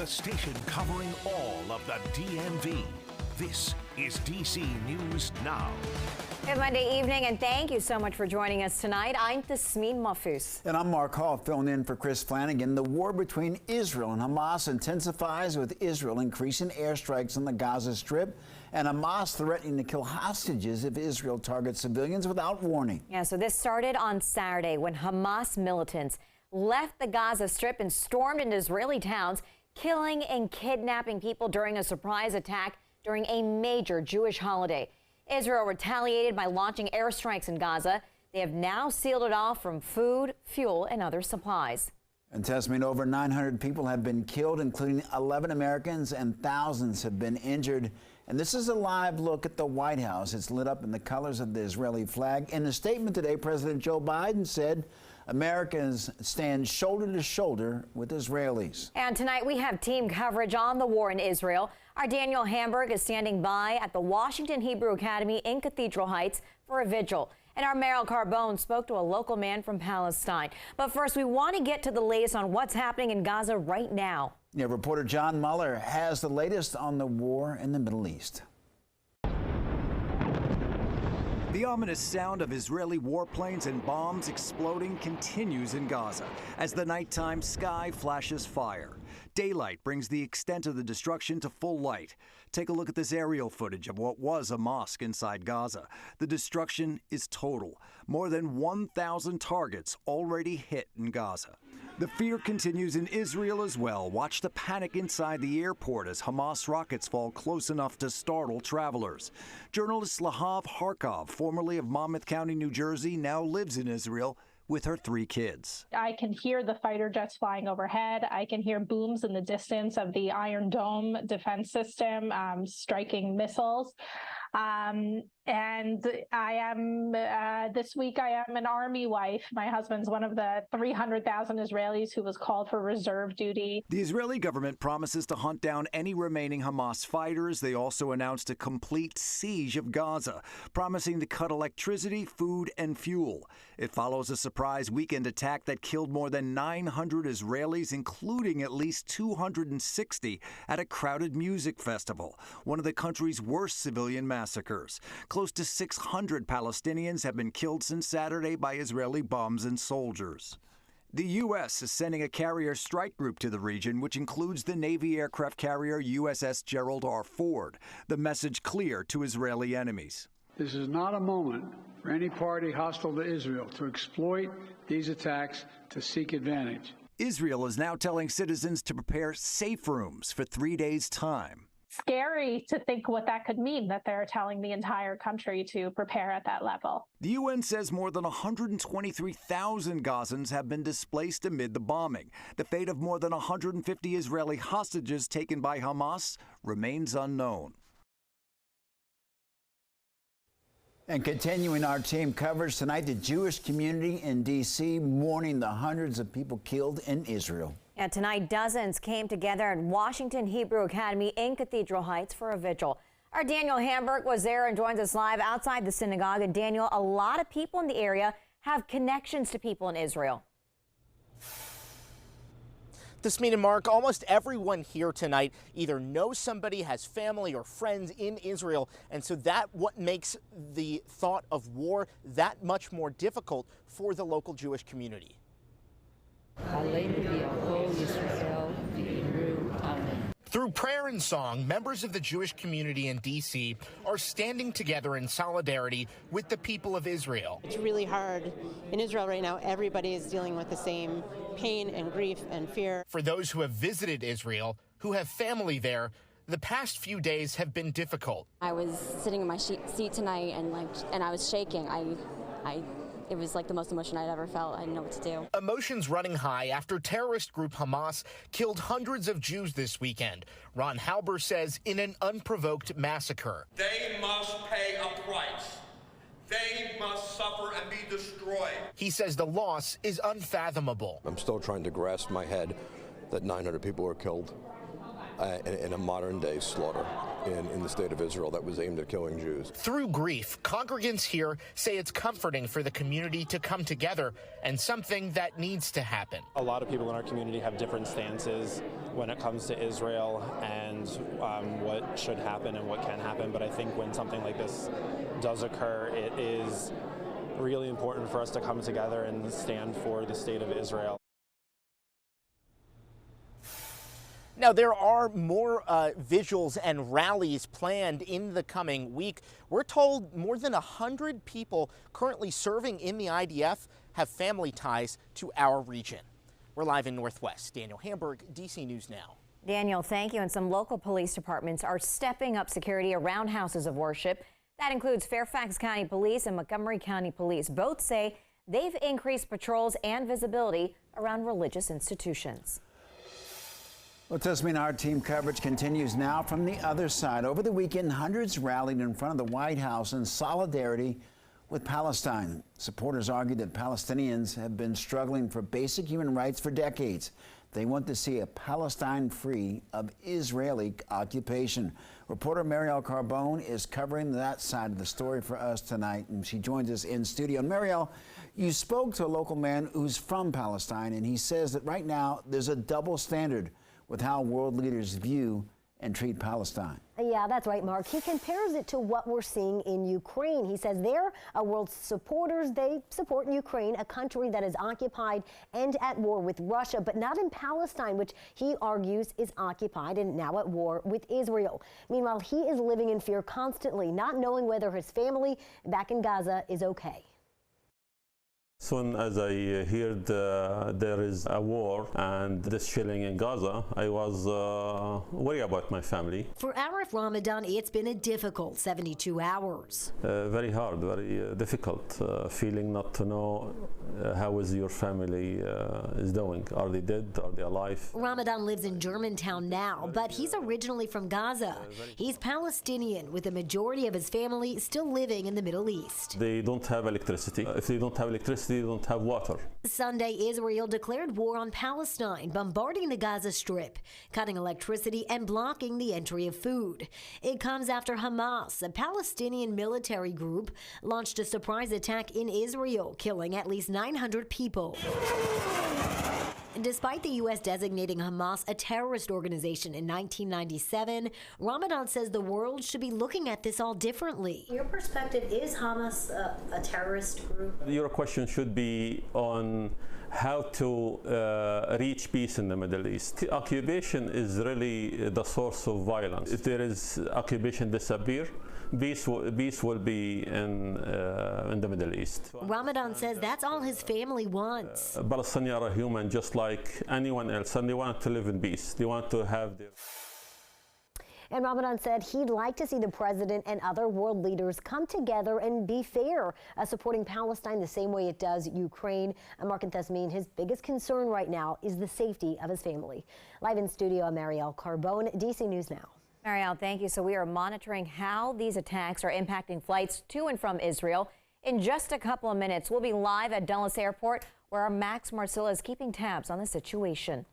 the station covering all of the DMV. This is DC News Now. Good Monday evening, and thank you so much for joining us tonight. I'm Tasmin Mahfouz. And I'm Mark Hall, filling in for Chris Flanagan. The war between Israel and Hamas intensifies, with Israel increasing airstrikes on the Gaza Strip and Hamas threatening to kill hostages if Israel targets civilians without warning. Yeah, so this started on Saturday when Hamas militants left the Gaza Strip and stormed into Israeli towns, killing and kidnapping people during a surprise attack during a major Jewish holiday. Israel retaliated by launching airstrikes in Gaza. They have now sealed it off from food, fuel, and other supplies. And Tasmin, over 900 people have been killed, including 11 Americans, and thousands have been injured. And this is a live look at the White House. It's lit up in the colors of the Israeli flag. In a statement today, President Joe Biden said Americans stand shoulder to shoulder with Israelis. And tonight we have team coverage on the war in Israel. Our Daniel Hamburg is standing by at the Washington Hebrew Academy in Cathedral Heights for a vigil. And our Meryl Carbone spoke to a local man from Palestine. But first, we want to get to the latest on what's happening in Gaza right now. Yeah, reporter John Muller has the latest on the war in the Middle East. The ominous sound of Israeli warplanes and bombs exploding continues in Gaza as the nighttime sky flashes fire. Daylight brings the extent of the destruction to full light. Take a look at this aerial footage of what was a mosque inside Gaza. The destruction is total. More than 1,000 targets already hit in Gaza. The fear continues in Israel as well. Watch the panic inside the airport as Hamas rockets fall close enough to startle travelers. Journalist Lahav Harkov, formerly of Monmouth County, New Jersey, now lives in Israel with her 3 kids. I can hear the fighter jets flying overhead. I can hear booms in the distance of the Iron Dome defense system striking missiles. And I am, this week I am an Army wife. My husband's one of the 300,000 Israelis who was called for reserve duty. The Israeli government promises to hunt down any remaining Hamas fighters. They also announced a complete siege of Gaza, promising to cut electricity, food, and fuel. It follows a surprise weekend attack that killed more than 900 Israelis, including at least 260 at a crowded music festival, one of the country's worst civilian massacres. Close to 600 Palestinians have been killed since Saturday by Israeli bombs and soldiers. The U.S. is sending a carrier strike group to the region, which includes the Navy aircraft carrier USS Gerald R. Ford. The message clear to Israeli enemies. This is not a moment for any party hostile to Israel to exploit these attacks to seek advantage. Israel is now telling citizens to prepare safe rooms for 3 days' time. Scary to think what that could mean, that they're telling the entire country to prepare at that level. The UN says more than 123,000 Gazans have been displaced amid the bombing. The fate of more than 150 Israeli hostages taken by Hamas remains unknown. And continuing our team coverage tonight, the Jewish community in D.C. mourning the hundreds of people killed in Israel. And tonight, dozens came together at Washington Hebrew Academy in Cathedral Heights for a vigil. Our Daniel Hamburg was there and joins us live outside the synagogue. And Daniel, a lot of people in the area have connections to people in Israel. Tasmin and Mark, almost everyone here tonight either knows somebody, has family or friends in Israel, and so what makes the thought of war that much more difficult for the local Jewish community. Through prayer and song, members of the Jewish community in D.C. are standing together in solidarity with the people of Israel. It's really hard. In Israel right now, everybody is dealing with the same pain and grief and fear. For those who have visited Israel, who have family there, the past few days have been difficult. I was sitting in my seat tonight and I was shaking. It was like the most emotion I'd ever felt. I didn't know what to do. Emotions running high after terrorist group Hamas killed hundreds of Jews this weekend. Ron Halber says in an unprovoked massacre. They must pay a price. They must suffer and be destroyed. He says the loss is unfathomable. I'm still trying to grasp my head that 900 people were killed in a modern-day slaughter in the state of Israel that was aimed at killing Jews. Through grief, congregants here say it's comforting for the community to come together and something that needs to happen. A lot of people in our community have different stances when it comes to Israel and what should happen and what can happen. But I think when something like this does occur, it is really important for us to come together and stand for the state of Israel. Now, there are more vigils and rallies planned in the coming week. We're told more than 100 people currently serving in the IDF have family ties to our region. We're live in Northwest. Daniel Hamburg, DC News Now. Daniel, thank you. And some local police departments are stepping up security around houses of worship. That includes Fairfax County Police and Montgomery County Police. Both say they've increased patrols and visibility around religious institutions. Well, Tasmin, our team coverage continues now from the other side. Over the weekend, hundreds rallied in front of the White House in solidarity with Palestine. Supporters argued that Palestinians have been struggling for basic human rights for decades. They want to see a Palestine free of Israeli occupation. Reporter Marielle Carbone is covering that side of the story for us tonight, and she joins us in studio. Marielle, you spoke to a local man who's from Palestine, and he says that right now there's a double standard with how world leaders view and treat Palestine. Yeah, that's right, Mark. He compares it to what we're seeing in Ukraine. He says they're world supporters. They support Ukraine, a country that is occupied and at war with Russia, but not in Palestine, which he argues is occupied and now at war with Israel. Meanwhile, he is living in fear constantly, not knowing whether his family back in Gaza is okay. Soon as I heard there is a war and this shelling in Gaza, I was worried about my family. For Arif Ramadan, it's been a difficult 72 hours. Very hard, very difficult, feeling not to know how is your family is doing. Are they dead? Are they alive? Ramadan lives in Germantown now, but he's originally from Gaza. He's Palestinian, with a majority of his family still living in the Middle East. They don't have electricity. If they don't have electricity, they don't have water. Sunday, Israel declared war on Palestine, bombarding the Gaza Strip, cutting electricity and blocking the entry of food. It comes after Hamas, a Palestinian military group, launched a surprise attack in Israel, killing at least 900 people. Despite the U.S. designating Hamas a terrorist organization in 1997, Ramadan says the world should be looking at this all differently. Your perspective, is Hamas a terrorist group? Your question should be on how to reach peace in the Middle East. Occupation is really the source of violence. If there is occupation disappear, peace will be in the Middle East. Ramadan says that's all his family wants. Palestinians are human just like anyone else, and they want to live in peace. They want to have their... And Ramadan said he'd like to see the president and other world leaders come together and be fair, supporting Palestine the same way it does Ukraine. And Mark and Tasmin, his biggest concern right now is the safety of his family. Live in studio, Marielle Carbone, DC News Now. Marielle, thank you. So we are monitoring how these attacks are impacting flights to and from Israel. In just a couple of minutes, we'll be live at Dulles Airport, where our Max Marcilla is keeping tabs on the situation.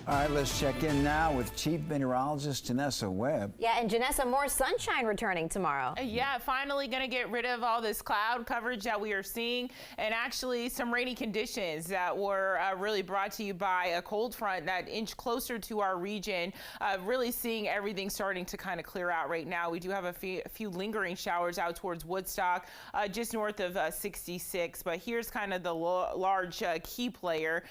All right, let's check in now with Chief Meteorologist Janessa Webb. Yeah, and Janessa, more sunshine returning tomorrow. Yeah, finally going to get rid of all this cloud coverage that we are seeing, and actually some rainy conditions that were really brought to you by a cold front that inched closer to our region. Really seeing everything starting to kind of clear out right now. We do have a few lingering showers out towards Woodstock, just north of 66, but here's kind of the large key player.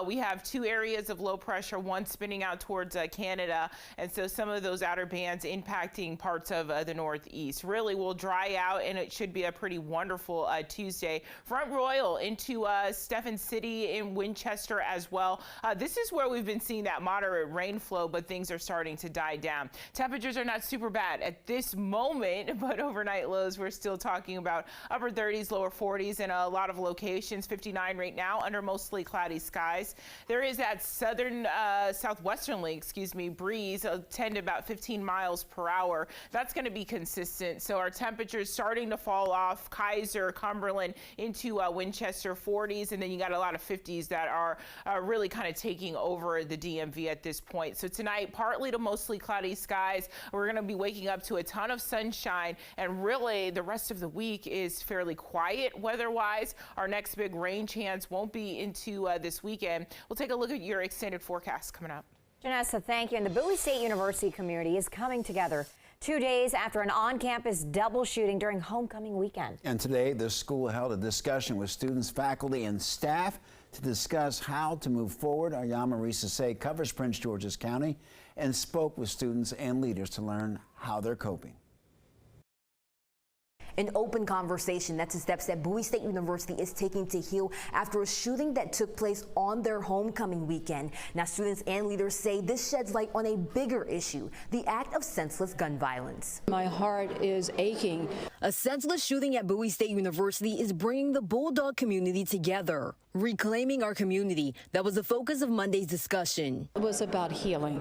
We have two areas of low pressure, one spinning out towards Canada, and so some of those outer bands impacting parts of the northeast. Really will dry out, and it should be a pretty wonderful Tuesday. Front Royal into Stephens City in Winchester as well. This is where we've been seeing that moderate rain flow, but things are starting to die down. Temperatures are not super bad at this moment, but overnight lows, we're still talking about upper 30s, lower 40s in a lot of locations. 59 right now under mostly cloudy skies. There is that southwesterly breeze, 10 to about 15 miles per hour. That's going to be consistent. So our temperatures starting to fall off. Kaiser, Cumberland into Winchester 40s, and then you got a lot of 50s that are really kind of taking over the DMV at this point. So tonight, partly to mostly cloudy skies. We're going to be waking up to a ton of sunshine, and really the rest of the week is fairly quiet weather-wise. Our next big rain chance won't be into this weekend. We'll take a look at your extended forecast coming up. Janessa, thank you. And the Bowie State University community is coming together 2 days after an on-campus double shooting during homecoming weekend. And today, the school held a discussion with students, faculty, and staff to discuss how to move forward. Our Marisa Say covers Prince George's County and spoke with students and leaders to learn how they're coping. An open conversation. That's the steps that Bowie State University is taking to heal after a shooting that took place on their homecoming weekend. Now, students and leaders say this sheds light on a bigger issue, the act of senseless gun violence. My heart is aching. A senseless shooting at Bowie State University is bringing the Bulldog community together. Reclaiming our community. That was the focus of Monday's discussion. It was about healing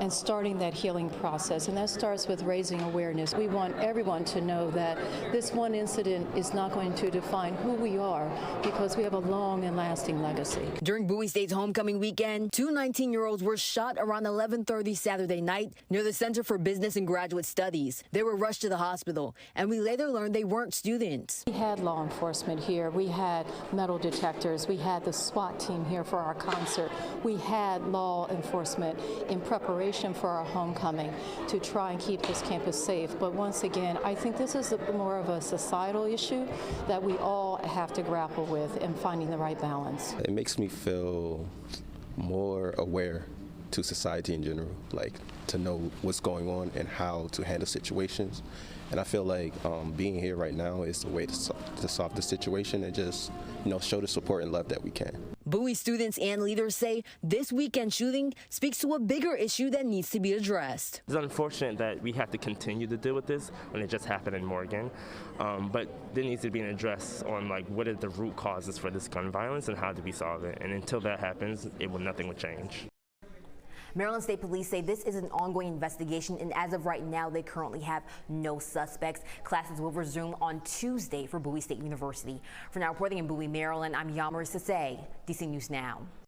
and starting that healing process, and that starts with raising awareness. We want everyone to know that this one incident is not going to define who we are, because we have a long and lasting legacy. During Bowie State's homecoming weekend, two 19-year-olds were shot around 11:30 Saturday night near the Center for Business and Graduate Studies. They were rushed to the hospital, and we later learned they weren't students. We had law enforcement here. We had metal detectors. We had the SWAT team here for our concert. We had law enforcement in preparation for our homecoming to try and keep this campus safe. But once again, I think this is more of a societal issue that we all have to grapple with in finding the right balance. It makes me feel more aware to society in general, like to know what's going on and how to handle situations. And I feel like being here right now is the way to solve the situation and just, show the support and love that we can. Bowie students and leaders say this weekend shooting speaks to a bigger issue that needs to be addressed. It's unfortunate that we have to continue to deal with this when it just happened in Morgan, but there needs to be an address on what are the root causes for this gun violence and how do we solve it. And until that happens, nothing will change. Maryland State Police say this is an ongoing investigation, and as of right now, they currently have no suspects. Classes will resume on Tuesday for Bowie State University. For now, reporting in Bowie, Maryland, I'm Marisa Say, DC News Now.